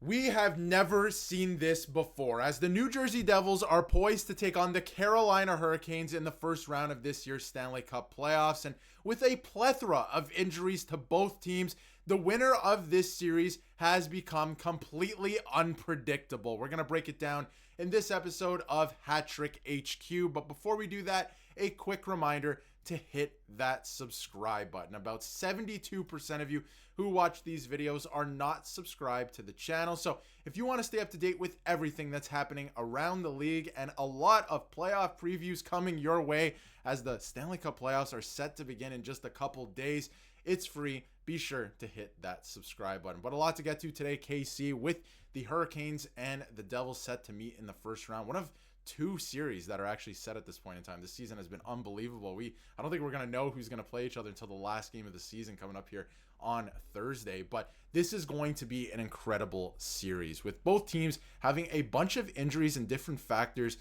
We have never seen this before, as the New Jersey Devils are poised to take on the Carolina Hurricanes in the first round of this year's Stanley Cup playoffs. And with a plethora of injuries to both teams, the winner of this series has become completely unpredictable. We're going to break it down in this episode of Hat Trick HQ. But before we do that, a quick reminder to hit that subscribe button. About 72% of you who watch these videos are not subscribed to the channel. So if you want to stay up to date with everything that's happening around the league and a lot of playoff previews coming your way as the Stanley Cup playoffs are set to begin in just a couple days, it's free. Be sure to hit that subscribe button. But a lot to get to today, KC, with the Hurricanes and the Devils set to meet in the first round. One of two series that are actually set at this point in time. This season has been unbelievable. I don't think we're going to know who's going to play each other until the last game of the season coming up here on Thursday. But this is going to be an incredible series with both teams having a bunch of injuries and different factors,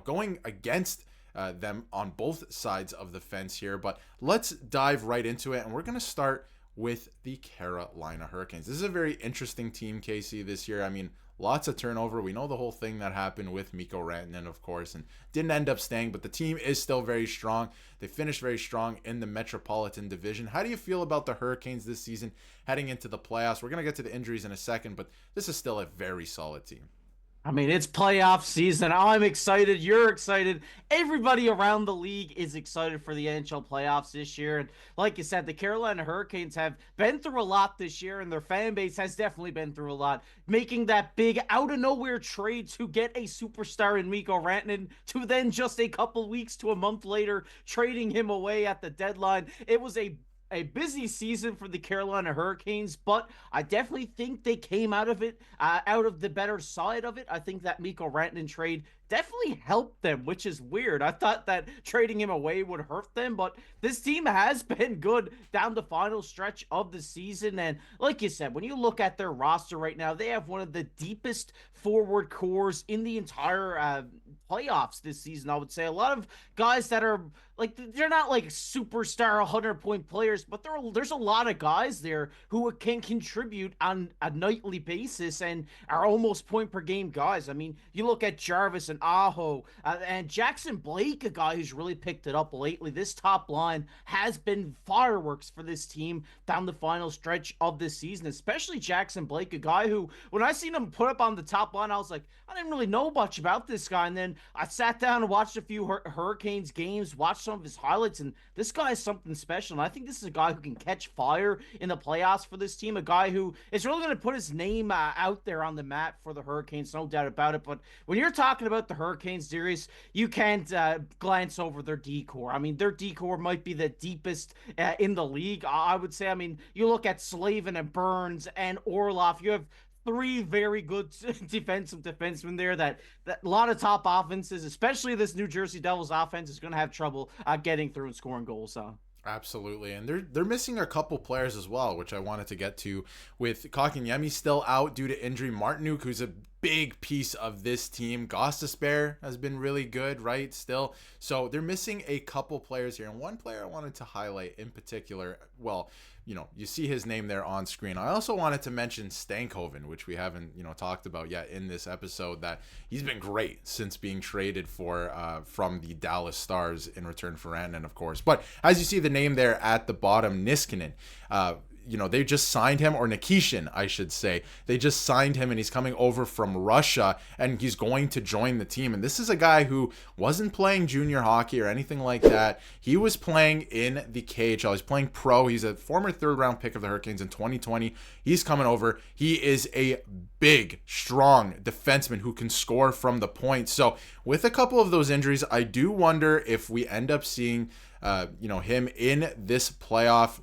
going against them on both sides of the fence here. But let's dive right into it. And we're going to start with the Carolina Hurricanes. This is a very interesting team, Casey, this year. I mean, lots of turnover. We know the whole thing that happened with Mikko Rantanen, of course, and didn't end up staying, but the team is still very strong. They finished very strong in the Metropolitan Division. How do you feel about the Hurricanes this season heading into the playoffs? We're going to get to the injuries in a second, but this is still a very solid team. I mean, it's playoff season. I'm excited. You're excited. Everybody around the league is excited for the NHL playoffs this year. And like you said, the Carolina Hurricanes have been through a lot this year, and their fan base has definitely been through a lot. Making that big out-of-nowhere trade to get a superstar in Mikko Rantanen, to then just a couple weeks to a month later trading him away at the deadline. It was a busy season for the Carolina Hurricanes, but I definitely think they came out of it, out of the better side of it. I think that Mikko Rantanen trade definitely helped them, which is weird. I thought that trading him away would hurt them, but this team has been good down the final stretch of the season. And like you said, when you look at their roster right now, they have one of the deepest forward cores in the entire playoffs this season. I would say a lot of guys that are like, they're not like superstar 100-point players, but there's a lot of guys there who can contribute on a nightly basis and are almost point per game guys. I mean, you look at Jarvis and Aho and Jackson Blake, a guy who's really picked it up lately. This top line has been fireworks for this team down the final stretch of this season, especially Jackson Blake, a guy who, when I seen him put up on the top line, I was like, I didn't really know much about this guy. And then I sat down and watched a few Hurricanes games, watched some of his highlights, and this guy is something special. And I think this is a guy who can catch fire in the playoffs for this team, a guy who is really going to put his name out there on the map for the Hurricanes, no doubt about it. But when you're talking about the Hurricanes, Darius, you can't glance over their decor. I mean, their decor might be the deepest in the league, I would say. I mean, you look at Slavin and Burns and Orlov, you have three very good defensive defensemen there that a lot of top offenses, especially this New Jersey Devils offense, is going to have trouble getting through and scoring goals. Absolutely, and they're missing a couple players as well, which I wanted to get to, with Kotkaniemi still out due to injury. Martinuk, who's a big piece of this team. Gostisbehere has been really good, right, still. So they're missing a couple players here, and one player I wanted to highlight in particular, well, you see his name there on screen. I also wanted to mention Stankoven, which we haven't, talked about yet in this episode, that he's been great since being traded from the Dallas Stars in return for Rantanen, of course. But as you see the name there at the bottom, Niskanen, they just signed him, or Nikishin, I should say. They just signed him, and he's coming over from Russia, and he's going to join the team. And this is a guy who wasn't playing junior hockey or anything like that. He was playing in the KHL. He's playing pro. He's a former third-round pick of the Hurricanes in 2020. He's coming over. He is a big, strong defenseman who can score from the point. So with a couple of those injuries, I do wonder if we end up seeing, him in this playoff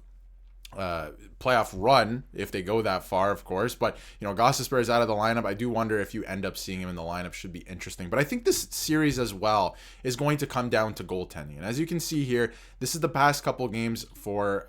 run, if they go that far, of course. But Gostisbehere is out of the lineup. I do wonder if you end up seeing him in the lineup. Should be interesting. But I think this series as well is going to come down to goaltending. And as you can see here, this is the past couple games for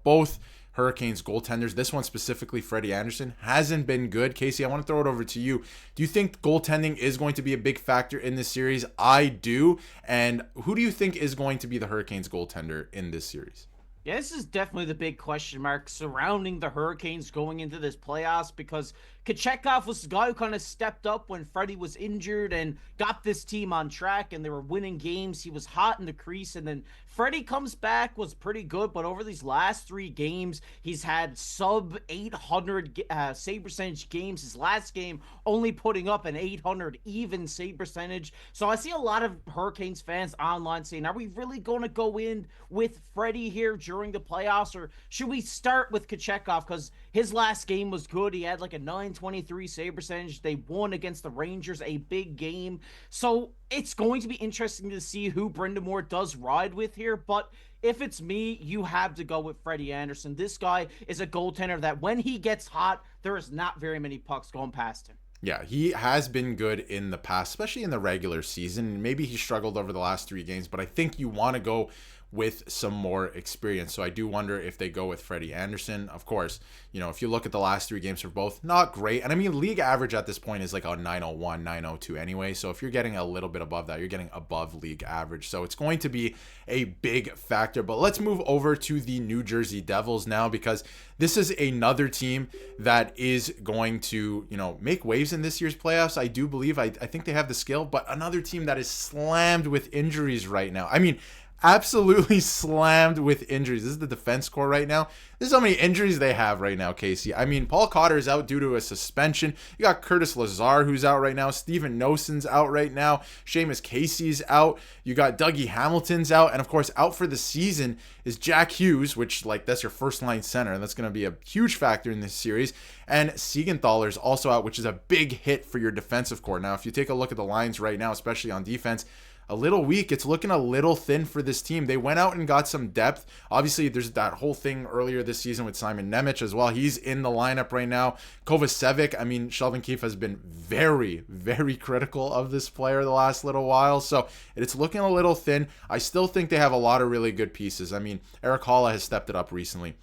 both Hurricanes goaltenders. This one specifically, Freddie Anderson, hasn't been good. Casey, I want to throw it over to you. Do you think goaltending is going to be a big factor in this series? I do. And who do you think is going to be the Hurricanes goaltender in this series? Yeah, this is definitely the big question mark surrounding the Hurricanes going into this playoffs, because Kochetkov was the guy who kind of stepped up when Freddie was injured and got this team on track, and they were winning games. He was hot in the crease, and then Freddie comes back, was pretty good, but over these last 3 games, he's had sub 800 save percentage games. His last game only putting up an 800 even save percentage. So I see a lot of Hurricanes fans online saying, are we really going to go in with Freddie here during the playoffs, or should we start with Kochetkov? Because his last game was good. He had like a 923 save percentage. They won against the Rangers, a big game. So it's going to be interesting to see who Brind'Amour does ride with here. But if it's me, you have to go with Freddie Andersen. This guy is a goaltender that when he gets hot, there is not very many pucks going past him. Yeah, he has been good in the past, especially in the regular season. Maybe he struggled over the last 3 games, but I think you want to go with some more experience. So I do wonder if they go with Freddie Andersen. Of course, if you look at the last 3 games for both, not great. And I mean, league average at this point is like a 901, 902 anyway. So if you're getting a little bit above that, you're getting above league average. So it's going to be a big factor. But let's move over to the New Jersey Devils now, because this is another team that is going to, make waves in this year's playoffs. I do believe, I think they have the skill, but another team that is slammed with injuries right now. I mean, absolutely slammed with injuries. This is the defense core right now. This is how many injuries they have right now, Casey. I mean, Paul Cotter is out due to a suspension. You got Curtis Lazar, who's out right now. Steven Noson's out right now. Seamus Casey's out. You got Dougie Hamilton's out. And, of course, out for the season is Jack Hughes, which, that's your first-line center, and that's going to be a huge factor in this series. And Siegenthaler's also out, which is a big hit for your defensive core. Now, if you take a look at the lines right now, especially on defense, a little weak. It's looking a little thin for this team. They went out and got some depth. Obviously, there's that whole thing earlier this season with Simon Nemec as well. He's in the lineup right now. Kovacevic, I mean, Sheldon Keefe has been very, very critical of this player the last little while. So it's looking a little thin. I still think they have a lot of really good pieces. I mean, Eric Halla has stepped it up recently.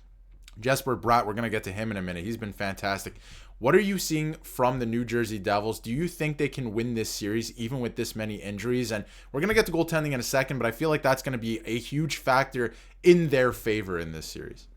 Jesper Bratt, we're going to get to him in a minute. He's been fantastic. What are you seeing from the New Jersey Devils? Do you think they can win this series even with this many injuries? And we're going to get to goaltending in a second, but I feel like that's going to be a huge factor in their favor in this series.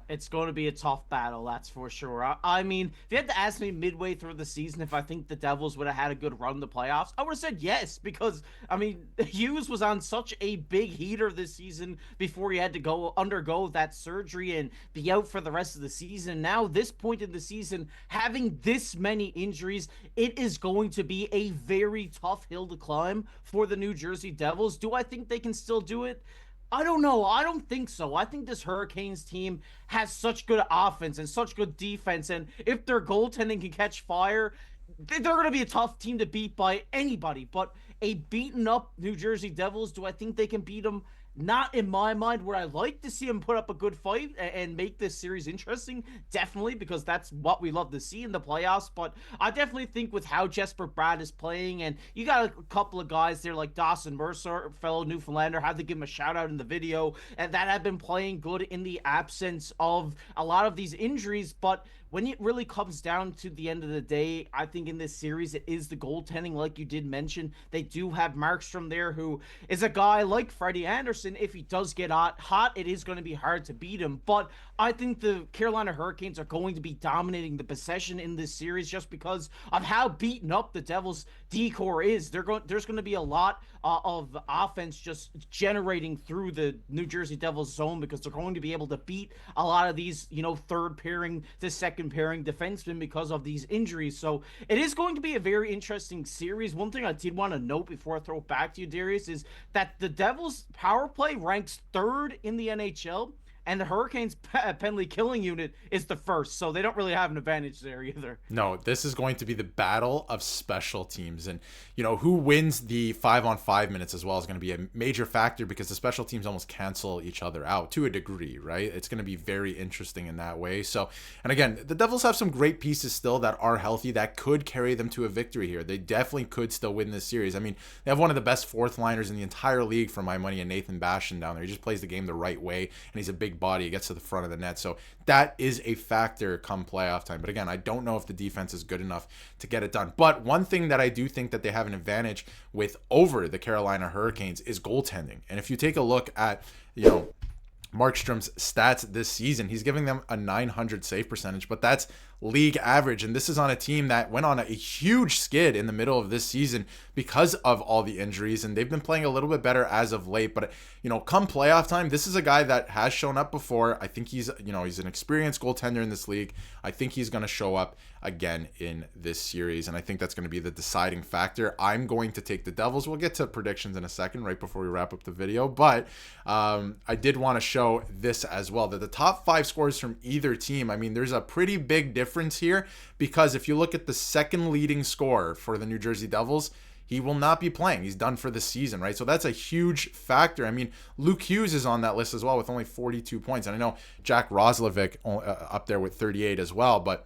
It's going to be a tough battle, that's for sure. I mean, if you had to ask me midway through the season if I think the Devils would have had a good run in the playoffs, I would have said yes, because, I mean, Hughes was on such a big heater this season before he had to undergo that surgery and be out for the rest of the season. Now, this point in the season, having this many injuries, it is going to be a very tough hill to climb for the New Jersey Devils. Do I think they can still do it? I don't know. I don't think so. I think this Hurricanes team has such good offense and such good defense. And if their goaltending can catch fire, they're going to be a tough team to beat by anybody. But a beaten up New Jersey Devils, do I think they can beat them? Not in my mind. Would I like to see them put up a good fight and make this series interesting? Definitely, because that's what we love to see in the playoffs. But I definitely think with how Jesper Bratt is playing, and you got a couple of guys there like Dawson Mercer, fellow Newfoundlander, had to give him a shout out in the video, and that have been playing good in the absence of a lot of these injuries. But when it really comes down to the end of the day, I think in this series, it is the goaltending, like you did mention. They do have Markstrom there, who is a guy like Freddie Andersen. If he does get hot, it is going to be hard to beat him. But I think the Carolina Hurricanes are going to be dominating the possession in this series just because of how beaten up the Devils' D-core is. There's going to be a lot of offense just generating through the New Jersey Devils zone because they're going to be able to beat a lot of these, third pairing to second pairing defensemen because of these injuries. So it is going to be a very interesting series. One thing I did want to note before I throw it back to you, Darius, is that the Devils power play ranks 3rd in the NHL, and the Hurricanes penalty killing unit is the 1st, so they don't really have an advantage there either. No, this is going to be the battle of special teams, and who wins the 5-on-5 minutes as well is going to be a major factor because the special teams almost cancel each other out to a degree, right? It's going to be very interesting in that way. So, and again, the Devils have some great pieces still that are healthy that could carry them to a victory here. They definitely could still win this series. I mean, they have one of the best fourth liners in the entire league for my money, and Nathan Bastian down there. He just plays the game the right way, and he's a big body. He gets to the front of the net. So that is a factor come playoff time. But again, I don't know if the defense is good enough to get it done. But one thing that I do think that they have an advantage with over the Carolina Hurricanes is goaltending. And if you take a look at, Markstrom's stats this season, he's giving them a 900 save percentage, but that's league average. And this is on a team that went on a huge skid in the middle of this season because of all the injuries. And they've been playing a little bit better as of late. But, come playoff time, this is a guy that has shown up before. I think he's an experienced goaltender in this league. I think he's going to show up again in this series. And I think that's going to be the deciding factor. I'm going to take the Devils. We'll get to predictions in a second, right before we wrap up the video. But I did want to show this as well, that the top 5 scorers from either team, there's a pretty big difference here, because if you look at the second leading scorer for the New Jersey Devils, he will not be playing. He's done for the season, right? So that's a huge factor. Luke Hughes is on that list as well with only 42 points. And I know Jack Roslovic up there with 38 as well, but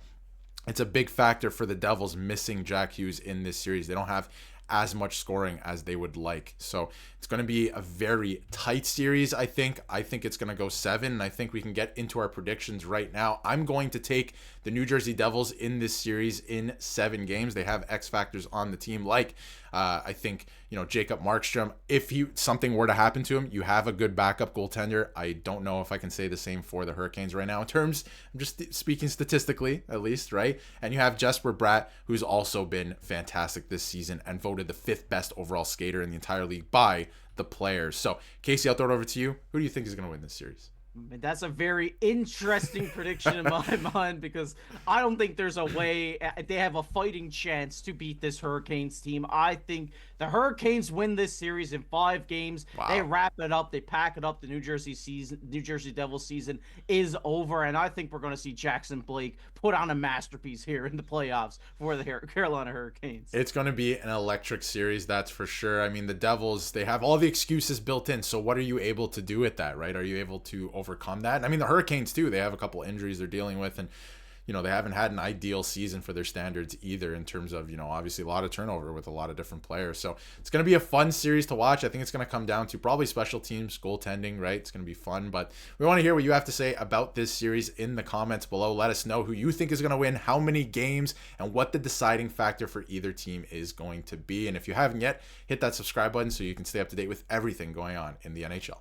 it's a big factor for the Devils missing Jack Hughes in this series. They don't have as much scoring as they would like. So it's going to be a very tight series, I think. I think it's going to go 7, and I think we can get into our predictions right now. I'm going to take the New Jersey Devils in this series in 7 games. They have X factors on the team, like I think, Jacob Markstrom. If something were to happen to him, you have a good backup goaltender. I don't know if I can say the same for the Hurricanes right now in terms, I'm just speaking statistically at least, right? And you have Jesper Bratt, who's also been fantastic this season and voted the 5th best overall skater in the entire league by the players. So, Casey, I'll throw it over to you. Who do you think is going to win this series? That's a very interesting prediction in my mind, because I don't think there's a way they have a fighting chance to beat this Hurricanes team. I think the Hurricanes win this series in 5 games. Wow. They wrap it up. They pack it up. The New Jersey Devils season is over, and I think we're going to see Jackson Blake put on a masterpiece here in the playoffs for the Carolina Hurricanes. It's going to be an electric series, that's for sure. The Devils, they have all the excuses built in. So what are you able to do with that, right? Are you able to overcome that? The Hurricanes too, they have a couple injuries they're dealing with, and they haven't had an ideal season for their standards either, in terms of obviously a lot of turnover with a lot of different players. So it's going to be a fun series to watch. I think it's going to come down to probably special teams, goaltending, right? It's going to be fun, but we want to hear what you have to say about this series in the comments below. Let us know who you think is going to win, how many games, and what the deciding factor for either team is going to be. And if you haven't yet, hit that subscribe button so you can stay up to date with everything going on in the NHL.